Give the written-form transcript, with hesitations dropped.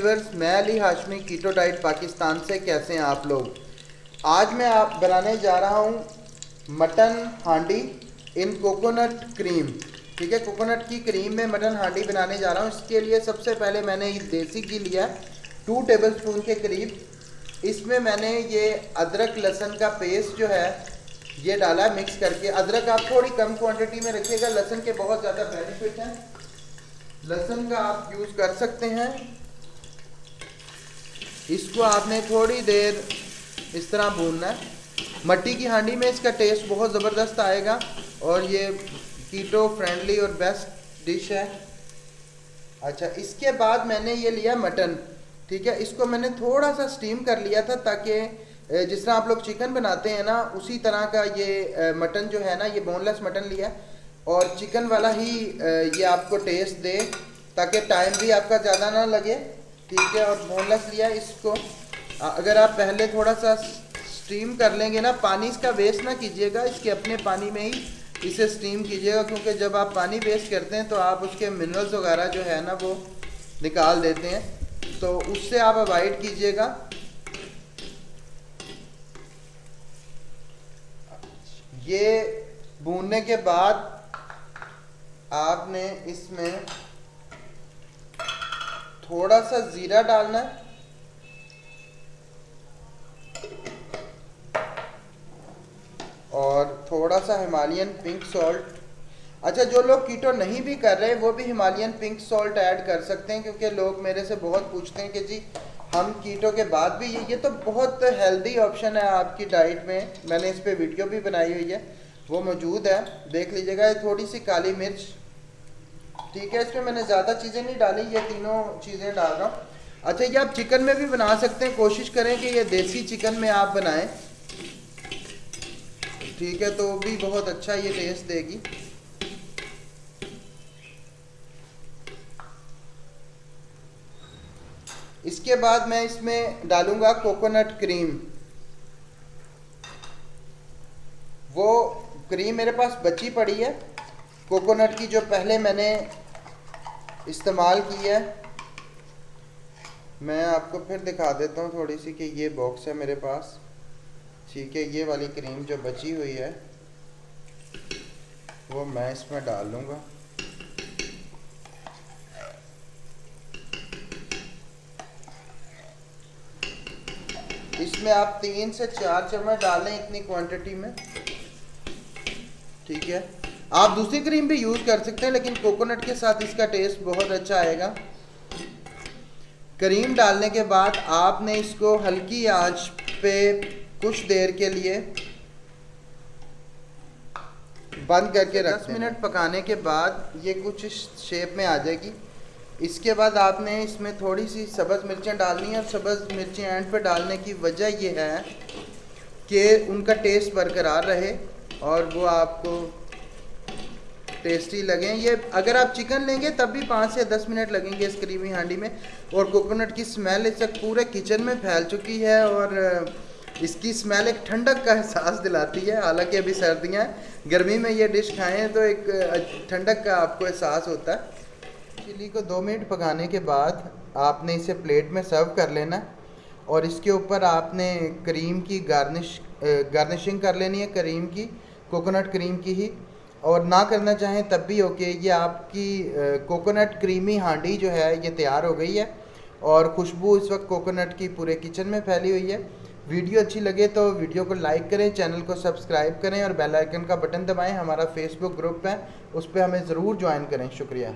Viewers, मैं Ali Hashmi keto diet Pakistan से। कैसे हैं आप लोग। आज मैं आप बनाने जा रहा हूं मटन हांडी इन कोकोनट क्रीम। ठीक है, कोकोनट की क्रीम में मटन हांडी बनाने जा रहा हूं। इसके लिए सबसे पहले मैंने ये देसी घी लिया 2 टेबलस्पून के करीब। इसमें मैंने ये अदरक लहसुन का पेस्ट जो है ये डाला है मिक्स करके। अदरक आप थोड़ी कम क्वांटिटी में रखिएगा, लहसुन के बहुत ज़्यादा बेनिफिट हैं। लहसुन का आप यूज़ कर सकते हैं। इसको आपने थोड़ी देर इस तरह भूनना है। मट्टी की हांडी में इसका टेस्ट बहुत ज़बरदस्त आएगा और ये कीटो फ्रेंडली और बेस्ट डिश है। अच्छा, इसके बाद मैंने ये लिया मटन। ठीक है, इसको मैंने थोड़ा सा स्टीम कर लिया था ताकि जिस तरह आप लोग चिकन बनाते हैं ना उसी तरह का ये मटन जो है ना, ये बोनलेस मटन लिया और चिकन वाला ही ये आपको टेस्ट दे ताकि टाइम भी आपका ज़्यादा ना लगे। ठीक है, और बोनलेस लिया इसको। अगर आप पहले थोड़ा सा स्टीम कर लेंगे ना, पानी इसका वेस्ट ना कीजिएगा, इसके अपने पानी में ही इसे स्टीम कीजिएगा, क्योंकि जब आप पानी वेस्ट करते हैं तो आप उसके मिनरल्स वगैरह जो है ना वो निकाल देते हैं, तो उससे आप अवॉइड कीजिएगा। ये भूनने के बाद आपने इसमें थोड़ा सा ज़ीरा डालना है और थोड़ा सा हिमालयन पिंक सॉल्ट। अच्छा, जो लोग कीटो नहीं भी कर रहे वो भी हिमालयन पिंक सॉल्ट ऐड कर सकते हैं, क्योंकि लोग मेरे से बहुत पूछते हैं कि जी हम कीटो के बाद भी ये तो बहुत हेल्दी ऑप्शन है आपकी डाइट में। मैंने इस पे वीडियो भी बनाई हुई है, वो मौजूद है, देख लीजिएगा। ये थोड़ी सी काली मिर्च। ठीक है, इसमें मैंने ज़्यादा चीज़ें नहीं डाली, ये तीनों चीज़ें डाल रहा हूँ। अच्छा, ये आप चिकन में भी बना सकते हैं, कोशिश करें कि ये देसी चिकन में आप बनाएं। ठीक है, तो भी बहुत अच्छा ये टेस्ट देगी। इसके बाद मैं इसमें डालूंगा कोकोनट क्रीम। वो क्रीम मेरे पास बची पड़ी है कोकोनट की, जो पहले मैंने इस्तेमाल की है। मैं आपको फिर दिखा देता हूँ थोड़ी सी कि ये बॉक्स है मेरे पास। ठीक है, ये वाली क्रीम जो बची हुई है वो मैं इसमें डाल लूँगा। इसमें आप 3 से 4 चम्मच डालें इतनी क्वांटिटी में। ठीक है, आप दूसरी क्रीम भी यूज़ कर सकते हैं, लेकिन कोकोनट के साथ इसका टेस्ट बहुत अच्छा आएगा। क्रीम डालने के बाद आपने इसको हल्की आंच पे कुछ देर के लिए बंद करके रख 10 मिनट पकाने के बाद ये कुछ शेप में आ जाएगी। इसके बाद आपने इसमें थोड़ी सी सब्ज़ मिर्चें डालनी है, और सब्ज़ मिर्चें एंड पे डालने की वजह ये है कि उनका टेस्ट बरकरार रहे और वो आपको टेस्टी लगें। ये अगर आप चिकन लेंगे तब भी 5 से 10 मिनट लगेंगे इस क्रीमी हांडी में। और कोकोनट की स्मेल इस तक पूरे किचन में फैल चुकी है और इसकी स्मेल एक ठंडक का एहसास दिलाती है। हालांकि अभी सर्दियाँ हैं, गर्मी में ये डिश खाएं तो एक ठंडक का आपको एहसास होता है। चिली को 2 मिनट पकाने के बाद आपने इसे प्लेट में सर्व कर लेना और इसके ऊपर आपने क्रीम की गार्निशिंग कर लेनी है, क्रीम की, कोकोनट क्रीम की ही। और ना करना चाहें तब भी ओके। ये आपकी कोकोनट क्रीमी हांडी जो है ये तैयार हो गई है और खुशबू इस वक्त कोकोनट की पूरे किचन में फैली हुई है। वीडियो अच्छी लगे तो वीडियो को लाइक करें, चैनल को सब्सक्राइब करें और बेल आइकन का बटन दबाएं। हमारा फेसबुक ग्रुप है, उस पर हमें ज़रूर ज्वाइन करें। शुक्रिया।